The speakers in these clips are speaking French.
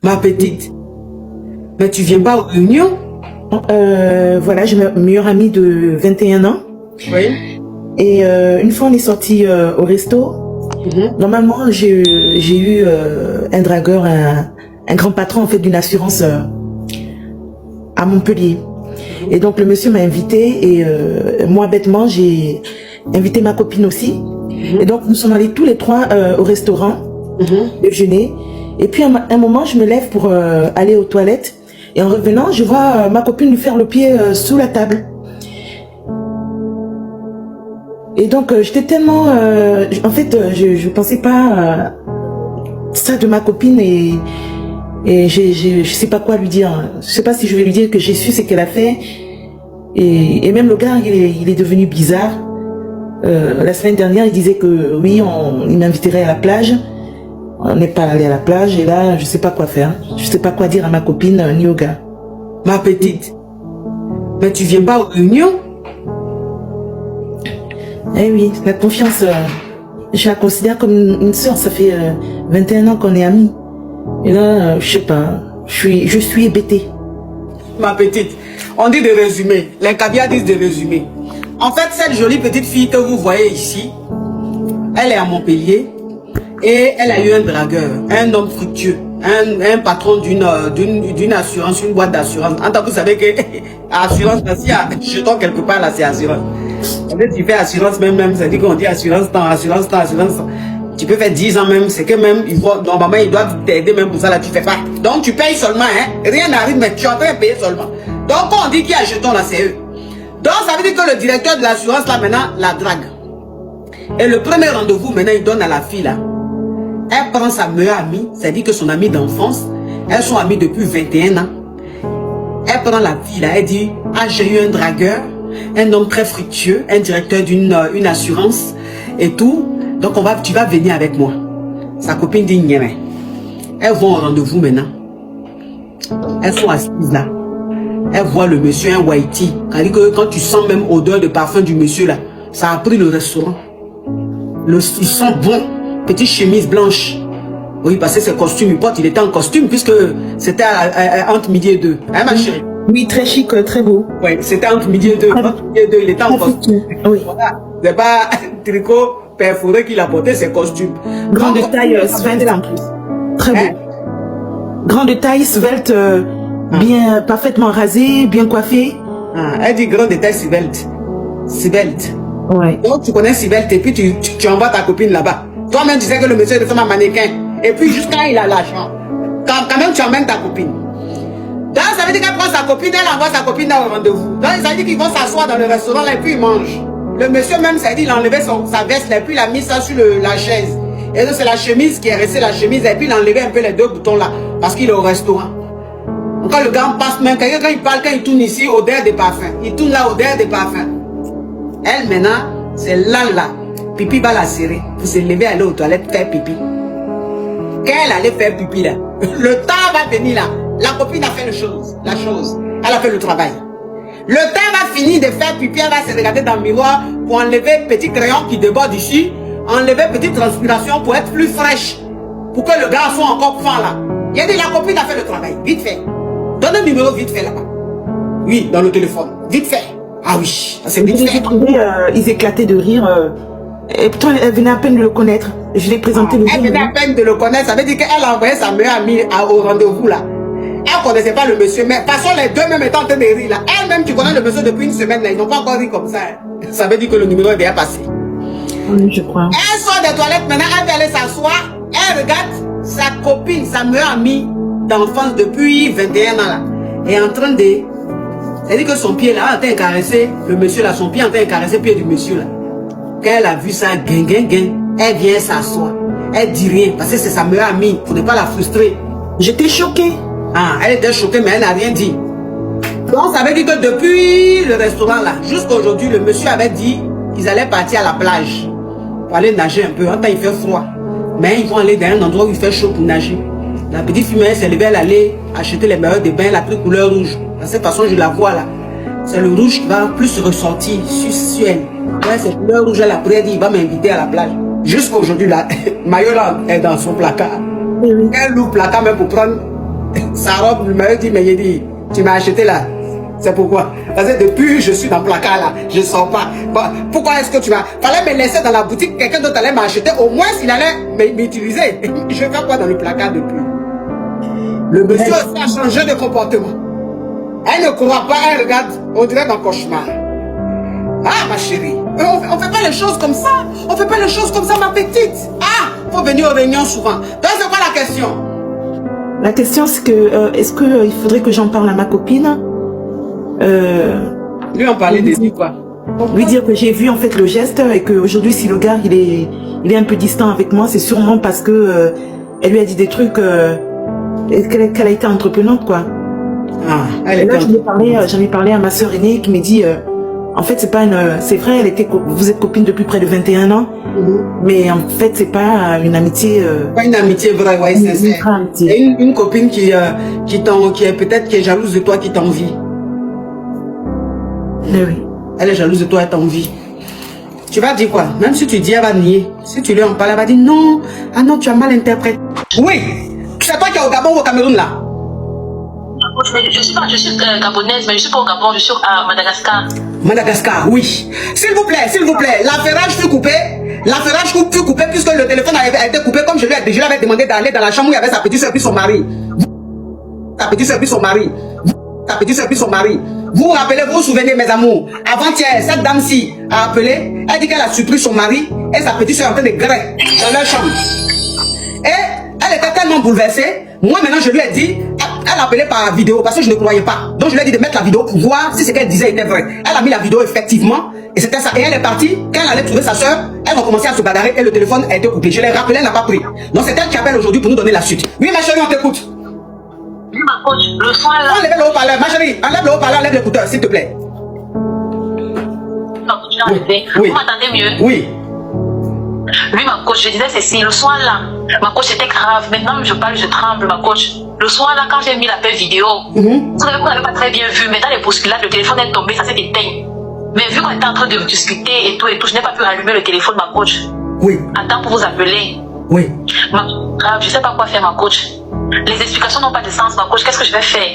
Ma petite, mais tu viens pas aux réunions? Voilà, j'ai ma meilleure amie de 21 ans. Oui. Et une fois on est sorti au resto. Normalement j'ai eu un dragueur, un grand patron en fait d'une assurance à Montpellier. Et donc le monsieur m'a invité et moi bêtement j'ai invité ma copine aussi. Et donc nous sommes allés tous les trois au restaurant déjeuner. Et puis à un moment je me lève pour aller aux toilettes. Et en revenant, je vois ma copine lui faire le pied sous la table. Et donc, j'étais tellement... en fait, je pensais pas ça de ma copine et je sais pas quoi lui dire. Je sais pas si je vais lui dire que j'ai su ce qu'elle a fait. Et même le gars, il est devenu bizarre. La semaine dernière, il disait que oui, il m'inviterait à la plage. On n'est pas allé à la plage et là, je sais pas quoi faire. Je sais pas quoi dire à ma copine ni au gars. Ma petite, mais tu viens pas aux réunions? Eh oui, la confiance, je la considère comme une sœur. Ça fait 21 ans qu'on est amis. Et là, je sais pas, je suis hébétée. Ma petite, on dit de résumer. Les caviars disent de résumer. En fait, cette jolie petite fille que vous voyez ici, elle est à Montpellier. Et elle a eu un dragueur, un homme fructueux, un patron d'une assurance, une boîte d'assurance. En tant que vous savez que assurance, si jetons quelque part là, c'est assurance. En fait, tu fais assurance même, ça dit qu'on dit assurance temps, assurance temps, assurance temps. Tu peux faire 10 ans même, c'est que même, normalement, ils doivent t'aider même pour ça, là, tu fais pas. Donc, tu payes seulement, hein. Rien n'arrive, mais tu es en train de payer seulement. Donc, quand on dit qu'il y a jeton là, c'est eux. Donc, ça veut dire que le directeur de l'assurance là, maintenant, la drague. Et le premier rendez-vous, maintenant, il donne à la fille là. Elle prend sa meilleure amie, c'est-à-dire que son amie d'enfance, elles sont amies depuis 21 ans. Elle prend la fille là, elle dit, ah j'ai eu un dragueur, un homme très fructueux, un directeur d'une assurance et tout, donc tu vas venir avec moi. Sa copine dit, nyémé. Elles vont au rendez-vous maintenant. Elles sont assises là. Elles voient le monsieur, un whitey. C'est-à-dire que quand tu sens même odeur de parfum du monsieur là, ça a pris le restaurant. Il sent bon. Petite chemise blanche. Oui, parce que ses costumes, il était en costume puisque c'était entre midi et 2. Hein, ma chérie? Oui, très chic, très beau. Oui, c'était entre midi et 2. Entre midi et 2, il était en costume. Oui. Voilà. C'est pas tricot perforé qu'il a porté, ses costumes. Grande taille, svelte en plus. Très beau. Hein? Grande taille, svelte, bien, parfaitement rasée, bien coiffée. Elle dit grande taille, svelte. Svelte. Ouais. Donc tu connais svelte et puis tu envoies ta copine là-bas. Toi-même, tu sais que le monsieur est de un mannequin. Et puis, jusqu'à il a l'argent. Quand même, tu emmènes ta copine. Donc, ça veut dire qu'elle prend sa copine, elle envoie sa copine dans le rendez-vous. Donc, ça veut dire qu'ils vont s'asseoir dans le restaurant là, et puis ils mangent. Le monsieur même, ça veut dire qu'il a enlevé sa veste là, et puis il a mis ça sur la chaise. Et donc, c'est la chemise qui est restée la chemise, et puis il a enlevé un peu les deux boutons là, parce qu'il est au restaurant. Donc, quand le gars passe, même quand il parle, quand il tourne ici, odeur des parfums. Il tourne là, odeur des parfums. Elle, maintenant, c'est là. Pipi va la serrer pour se lever, aller aux toilettes, faire pipi. Quand elle allait faire pipi là, le temps va venir là. La copine a fait la chose. Elle a fait le travail. Le temps va finir de faire pipi, elle va se regarder dans le miroir pour enlever petit crayon qui déborde ici, enlever petite transpiration pour être plus fraîche, pour que le gars soit encore fin là. Il a dit la copine a fait le travail, vite fait. Donne le numéro vite fait là-bas. Oui, dans le téléphone, vite fait. Ah oui, c'est vite fait. J'ai trouvé, ils éclataient de rire. Et pourtant, elle venait à peine de le connaître. Je l'ai présenté le jour. Elle venait à peine de le connaître. Ça veut dire qu'elle a envoyé sa meilleure amie au rendez-vous là. Elle ne connaissait pas le monsieur. Mais de toute façon, les deux même étant en train de rire là. Elle-même, tu connais le monsieur depuis une semaine là. Ils n'ont pas encore ri comme ça. Ça veut dire que le numéro est bien passé. Oui, je crois. Elle sort des toilettes maintenant. Elle va aller s'asseoir. Elle regarde sa copine, sa meilleure amie d'enfance depuis 21 ans là. Et en train de... C'est-à-dire que son pied là, en train de caresser le monsieur là. Son pied en train de caresser le pied du monsieur là. Quand elle a vu ça, elle vient s'asseoir. Elle dit rien, parce que c'est sa meilleure amie, pour ne pas la frustrer. J'étais choquée. Ah, elle était choquée, mais elle n'a rien dit. Donc, ça veut dire que depuis le restaurant là, jusqu'à aujourd'hui, le monsieur avait dit qu'ils allaient partir à la plage pour aller nager un peu. En temps, il fait froid. Mais ils vont aller dans un endroit où il fait chaud pour nager. La petite fille, elle s'est levée, elle allait acheter les maillots de bain, elle a pris couleur rouge. De cette façon, je la vois là. C'est le rouge qui va plus ressortir sur elle. Ouais, c'est couleur rouge, elle a pris, elle dit, il va m'inviter à la plage. Jusqu'à aujourd'hui, là, maillot là est dans son placard. Oui. Elle loue le placard même pour prendre Sa robe, il m'a dit, mais il dit, tu m'as acheté là. C'est pourquoi. Parce que depuis, je suis dans le placard là. Je ne sors pas. Bon, pourquoi est-ce que tu vas... Fallait me laisser dans la boutique. Quelqu'un d'autre allait m'acheter. Au moins, s'il allait m'utiliser. Je fais quoi dans le placard depuis? Le monsieur aussi a changé de comportement. Elle ne croit pas. Elle regarde. On dirait dans cauchemar. Ah, ma chérie. On ne fait pas les choses comme ça. On ne fait pas les choses comme ça, ma petite. Ah, faut venir aux réunions souvent. Donc, c'est quoi la question? La question, c'est que... est-ce qu'il faudrait que j'en parle à ma copine? Lui, on parlait de lui, quoi. Lui dire que j'ai vu en fait le geste et qu'aujourd'hui, si le gars il est un peu distant avec moi, c'est sûrement parce que elle lui a dit des trucs, qu'elle a été entreprenante, quoi. Ah, et là, j'en ai parlé à ma soeur aînée qui me dit, en fait, c'est pas une, c'est vrai, vous êtes copine depuis près de 21 ans, mais en fait, c'est pas une amitié. Pas une amitié vraie, ouais, sincère. Une copine qui est peut-être qui est jalouse de toi, qui t'envie. Oui. Elle est jalouse de toi, elle t'envie. Tu vas dire quoi? Même si tu dis, elle va nier. Si tu lui en parles, elle va dire non. Ah non, tu as mal interprété. Oui. C'est toi qui es au Gabon ou au Cameroun là? Je suis gabonaise, mais je suis pas au Gabon, je suis à Madagascar. Madagascar, oui. S'il vous plaît, l'affairage fut coupé. L'affairage fut coupé puisque le téléphone a été coupé comme je lui avais demandé d'aller dans la chambre où il y avait sa petite soeur puis son mari. Sa petite soeur puis son mari. Sa petite soeur puis son mari. Vous vous rappelez, vous vous souvenez, mes amours, avant-hier, cette dame-ci a appelé, elle dit qu'elle a surpris son mari et sa petite soeur en train de grêler dans leur chambre. Et elle était tellement bouleversée, moi maintenant je lui ai dit, elle appelait par vidéo parce que je ne croyais pas. Donc je lui ai dit de mettre la vidéo pour voir si ce qu'elle disait était vrai. Elle a mis la vidéo effectivement et c'était ça. Et elle est partie, quand elle allait trouver sa soeur, elles ont commencé à se bagarrer et le téléphone a été coupé. Je l'ai rappelé, elle n'a pas pris. Donc c'est elle qui appelle aujourd'hui pour nous donner la suite. Oui ma chérie, on t'écoute. Oui, ma coach, le soin là. Enlève le haut-parleur, ma chérie, enlève le haut-parleur, enlève l'écouteur, s'il te plaît. Ma coach, oui. Vous m'entendez mieux? Oui. Oui, ma coach, je disais ceci, le soir là, ma coach c'était grave. Maintenant, je parle, je tremble, ma coach. Le soir là, quand j'ai mis l'appel vidéo, vous n'avez pas très bien vu, mais dans les bousculades, le téléphone est tombé, ça s'est éteint. Mais vu qu'on était en train de discuter et tout, je n'ai pas pu rallumer le téléphone, ma coach. Oui. Attends pour vous appeler. Oui. Grave, je ne sais pas quoi faire, ma coach. Les explications n'ont pas de sens, ma coach. Qu'est-ce que je vais faire?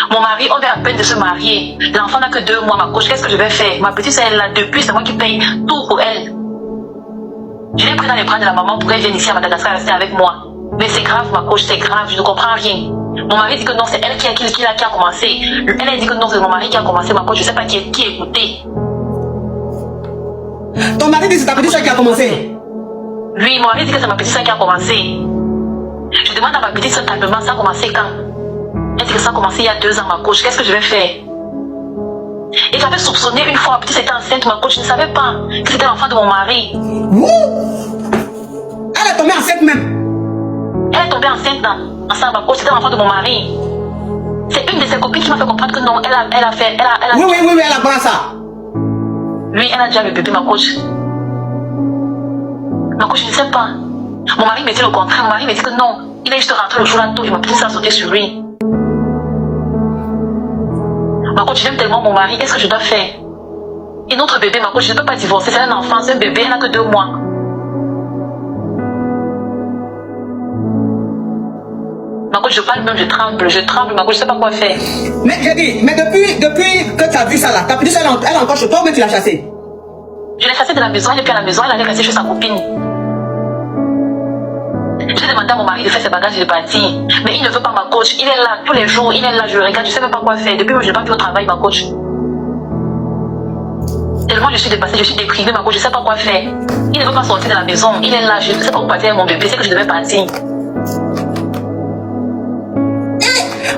Mon mari, on vient à peine de se marier. L'enfant n'a que 2 mois, ma coach. Qu'est-ce que je vais faire? Ma petite, elle est là depuis, c'est moi qui paye tout pour elle. Je l'ai pris dans les bras de la maman pour qu'elle vienne ici à Madagascar rester avec moi. Mais c'est grave, ma coach, c'est grave, je ne comprends rien. Mon mari dit que non, c'est elle qui a commencé. Elle a dit que non, c'est mon mari qui a commencé, ma coach. Je ne sais pas qui écoutait. Ton mari dit que c'est ta petite soeur qui a commencé? Oui, mon mari dit que c'est ma petite soeur qui a commencé. Je demande à ma petite soeur calmement, ça a commencé quand? Elle dit que ça a commencé il y a 2 ans, ma coach. Qu'est-ce que je vais faire? Et j'avais soupçonné une fois, ma petite était enceinte, ma coach. Je ne savais pas que c'était l'enfant de mon mari. Elle est tombée enceinte même. Elle est tombée enceinte ensemble, ma coach. C'était l'enfant de mon mari. C'est une de ses copines qui m'a fait comprendre que non, elle a fait. Oui, elle a pas ça. Oui, elle a déjà le bébé, ma coach. Ma coach, je ne sais pas. Mon mari me dit le contraire. Mon mari me dit que non. Il est juste rentré le jour là, tout. Et ma petite a sauté sur lui. Ma coach, j'aime tellement mon mari. Qu'est-ce que je dois faire? Et notre bébé, ma coach, je ne peux pas divorcer. C'est un enfant, c'est un bébé. Elle n'a que 2 mois. Ma coach, je parle même, je tremble, ma coach, je ne sais pas quoi faire. Mais j'ai dit, mais depuis que tu as vu ça là, ta petite soeur, elle est encore chez toi ou même tu l'as chassée? Je l'ai chassée de la maison, elle est plus à la maison, elle allait rester chez sa copine. J'ai demandé à mon mari de faire ses bagages et de partir. Mais il ne veut pas, ma coach. Il est là tous les jours, il est là, je le regarde, je ne sais même pas quoi faire. Depuis que je n'ai pas pu au travail, ma coach. Tellement je suis dépassée, je suis déprimée, ma coach, je ne sais pas quoi faire. Il ne veut pas sortir de la maison, il est là, je ne sais pas où partir avec mon bébé, c'est que je devais partir.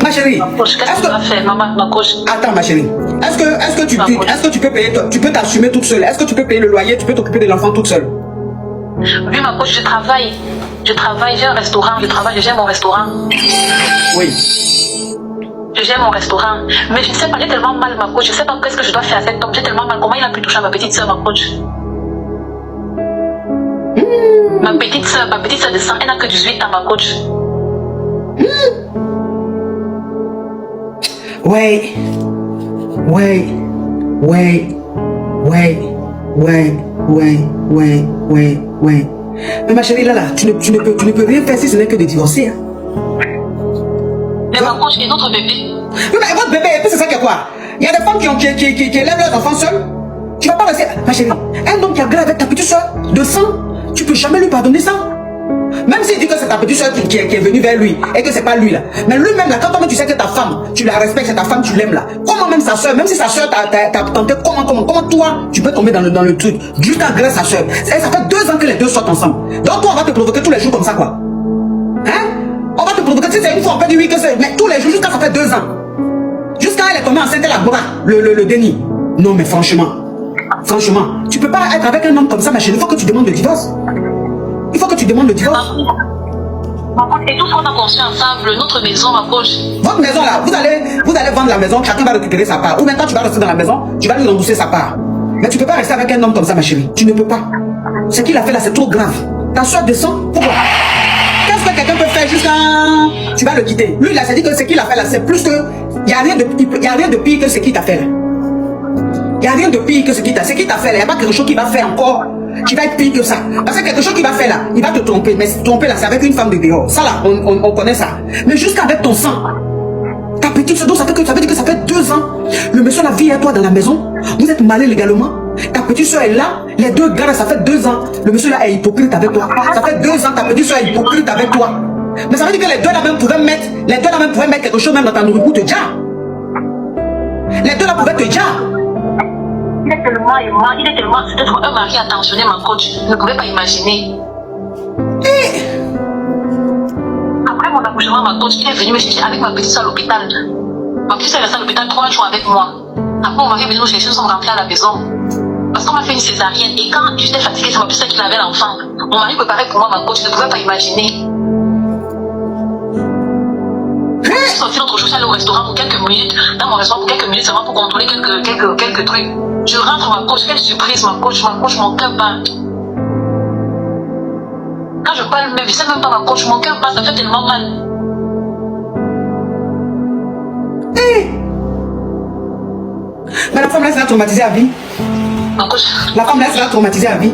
Ma chérie, ma coach, qu'est-ce que tu vas faire, maman, ma coach? Attends, ma chérie. Est-ce que tu peux payer, tu peux t'assumer toute seule? Est-ce que tu peux payer le loyer, tu peux t'occuper de l'enfant toute seule? Oui, ma coach, je travaille, j'ai un restaurant, je gère mon restaurant. Oui. Je gère mon restaurant. Mais je ne sais pas, j'ai tellement mal, ma coach. Je ne sais pas qu'est-ce que je dois faire à cet homme. J'ai tellement mal. Comment il a pu toucher à ma petite soeur, ma coach? Ma petite soeur de sang, elle n'a que 18 ans, ma coach. Ouais. Mais ma chérie, là, tu ne peux rien faire si ce n'est que de divorcer. Hein. Ma coach et notre bébé. Oui, mais votre bébé, et puis c'est ça qui est quoi? Il y a des femmes qui élèvent leurs enfants seuls. Tu vas pas rester. Ma chérie, un homme qui a gueulé avec ta petite soeur de sang, tu peux jamais lui pardonner ça. Même s'il dit que c'est ta petite soeur qui est venue vers lui et que c'est pas lui là. Mais lui-même là, quand toi tu sais que ta femme, tu la respectes, c'est ta femme, tu l'aimes là. Comment même sa soeur, même si sa soeur t'a tenté, comment toi tu peux tomber dans le truc juste à grâce à sa soeur. Ça fait 2 ans que les deux sortent ensemble. Donc toi on va te provoquer tous les jours comme ça quoi. Hein? On va te provoquer, si c'est une fois on peut dire oui que c'est, mais tous les jours jusqu'à ça fait 2 ans. Jusqu'à elle est tombée enceinte, elle a bras, le déni. Non mais franchement, tu peux pas être avec un homme comme ça ma chérie, il faut que tu demandes le divorce. Il faut que tu demandes le divorce. Et tout ce qu'on a construit ensemble, notre maison, ma coach. Votre maison là, vous allez vendre la maison, chacun va récupérer sa part. Ou maintenant tu vas rester dans la maison, tu vas lui rembourser sa part. Mais tu peux pas rester avec un homme comme ça ma chérie. Tu ne peux pas. Ce qu'il a fait là c'est trop grave. Ta soeur descend, pourquoi? Qu'est-ce que quelqu'un peut faire jusqu'à... Tu vas le quitter. Lui là, c'est dit que ce qu'il a fait là, c'est plus que... Il n'y a rien de pire que ce qu'il t'a fait là. Il n'y a rien de pire que ce qu'il t'a fait. Ce qu'il t'a fait là, il n'y a pas quelque chose qu'il va faire encore qui va être pire que ça. Parce que quelque chose qu'il va faire là, il va te tromper. Mais tromper là, c'est avec une femme de dehors. Ça là, on connaît ça. Mais jusqu'avec ton sang, ta petite soeur, ça veut dire que ça fait 2 ans. Le monsieur la vie à toi dans la maison. Vous êtes mariés légalement. Ta petite soeur est là. Les 2 gars, ça fait 2 ans. Le monsieur là est hypocrite avec toi. Ça fait 2 ans, ta petite soeur est hypocrite avec toi. Mais ça veut dire que les deux là même pouvaient mettre quelque chose même dans ta nourriture pour te dire. Les deux là pouvaient te dire. Il est tellement aimant, c'est être un mari attentionné, ma coach. Je ne pouvais pas imaginer. Après mon accouchement, ma coach, il est venu me chercher avec ma petite soeur à l'hôpital. Ma petite soeur est restée à l'hôpital 3 jours avec moi. Après, mon mari est venu nous chercher, nous sommes rentrés à la maison. Parce qu'on m'a fait une césarienne. Et quand j'étais fatiguée, c'est ma petite soeur qui avait l'enfant. Mon mari préparait pour moi, ma coach, je ne pouvais pas imaginer. Je suis sortie l'autre jour, je suis allée au restaurant pour quelques minutes. Dans mon restaurant pour quelques minutes, seulement pour contrôler quelques trucs. Je rentre, ma coach, quelle surprise, ma coach, mon cœur bat. Quand je parle même, je sais même pas ma coach, mon cœur bat, ça fait tellement mal. Mais la femme là sera traumatisée à vie. Ma coach. La femme là sera traumatisée à vie.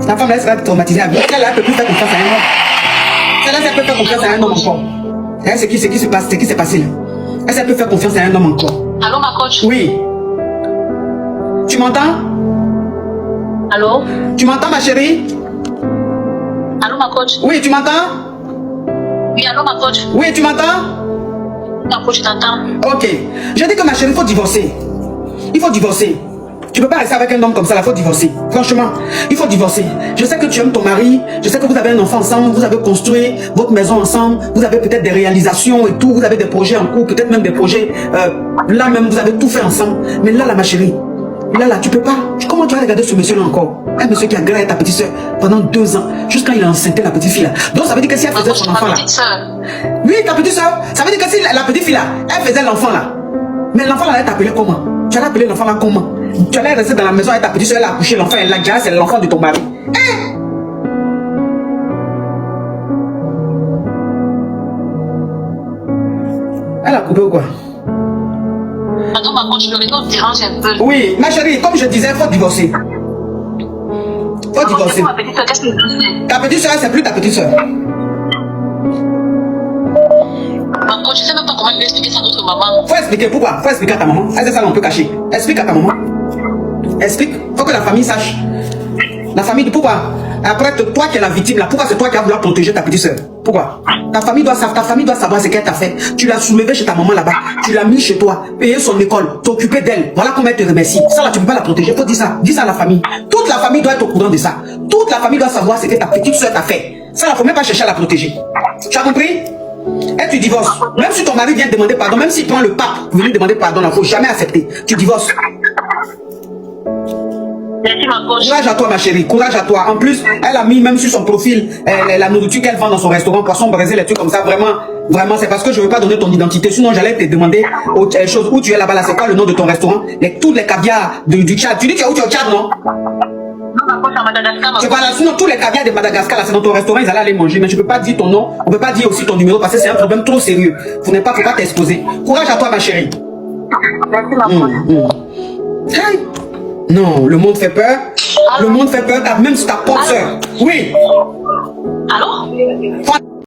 La femme là sera traumatisée à vie. Elle là peut plus faire confiance à un homme. Elle là peut faire confiance à un homme encore. Ce qui se passe, ce qui s'est passé là. Elle peut faire confiance à un homme encore. Allô ma coach. Oui. Tu m'entends? Allô? Tu m'entends ma chérie? Allô ma coach? Oui, tu m'entends? Oui, allô ma coach? Oui, tu m'entends? Ma coach, je t'entends. Ok. Je dis que ma chérie, il faut divorcer. Il faut divorcer. Tu peux pas rester avec un homme comme ça, il faut divorcer. Franchement, il faut divorcer. Je sais que tu aimes ton mari, je sais que vous avez un enfant ensemble, vous avez construit votre maison ensemble, vous avez peut-être des réalisations et tout, vous avez des projets en cours, peut-être même des projets, là même vous avez tout fait ensemble. Mais là, ma chérie, là, tu peux pas. Comment tu vas regarder ce monsieur-là encore? Un monsieur qui a grillé ta petite soeur pendant 2 ans, jusqu'à il a enceinté la petite fille là. Donc ça veut dire que si elle faisait son enfant là. Oui, ta petite soeur, ça veut dire que si la petite fille là, elle faisait l'enfant là. Mais l'enfant là, elle t'appelait comment? Tu allais appeler l'enfant là comment? Tu allais rester dans la maison avec ta petite soeur, elle a accouché l'enfant, elle l'a dit, c'est l'enfant de ton mari. Elle a coupé ou quoi? Attends, ma coach, le réseau me dérange un peu. Oui, ma chérie, comme je disais, il faut divorcer. Faut divorcer. Ma petite soeur, qu'est-ce que je fais? Ta petite soeur, c'est plus ta petite soeur. Ma coach, je sais même pas comment je vais expliquer ça à notre maman. Faut expliquer pourquoi? Faut expliquer à ta maman. Est-ce que ça on peut cacher? Explique à ta maman. Explique. Faut que la famille sache. La famille, pourquoi? Après, toi qui es la victime là, pourquoi c'est toi qui as voulu protéger ta petite soeur? Pourquoi? Ta famille doit savoir ce qu'elle t'a fait. Tu l'as soulevée chez ta maman là-bas. Tu l'as mis chez toi. Payé son école. T'occuper d'elle. Voilà comment elle te remercie. Ça là, tu peux pas la protéger. Faut dire ça. Dis ça à la famille. Toute la famille doit être au courant de ça. Toute la famille doit savoir ce que ta petite soeur t'a fait. Ça là, faut même pas chercher à la protéger. Tu as compris? Et tu divorces. Même si ton mari vient demander pardon, même s'il prend le pape pour venir demander pardon, il ne faut jamais accepter. Tu divorces. Merci ma coach. Courage à toi ma chérie, courage à toi. En plus, elle a mis même sur son profil la nourriture qu'elle vend dans son restaurant, poisson braisé, les trucs comme ça. Vraiment, c'est parce que je ne veux pas donner ton identité. Sinon, j'allais te demander autre chose. Où tu es là-bas, là, c'est quoi le nom de ton restaurant? Tous les caviars du Tchad. Tu dis que tu es où? Tu es au Tchad, non? Non, ma coach, à Madagascar. Voilà, sinon tous les caviars de Madagascar, là, c'est dans ton restaurant, ils allaient aller manger. Mais je ne peux pas dire ton nom, on ne peut pas dire aussi ton numéro parce que c'est un problème trop sérieux. Faut pas t'exposer. Courage à toi, ma chérie. Merci ma coach. Hey. Non, le monde fait peur. Le monde fait peur, même si ta propre soeur. Oui. Allô?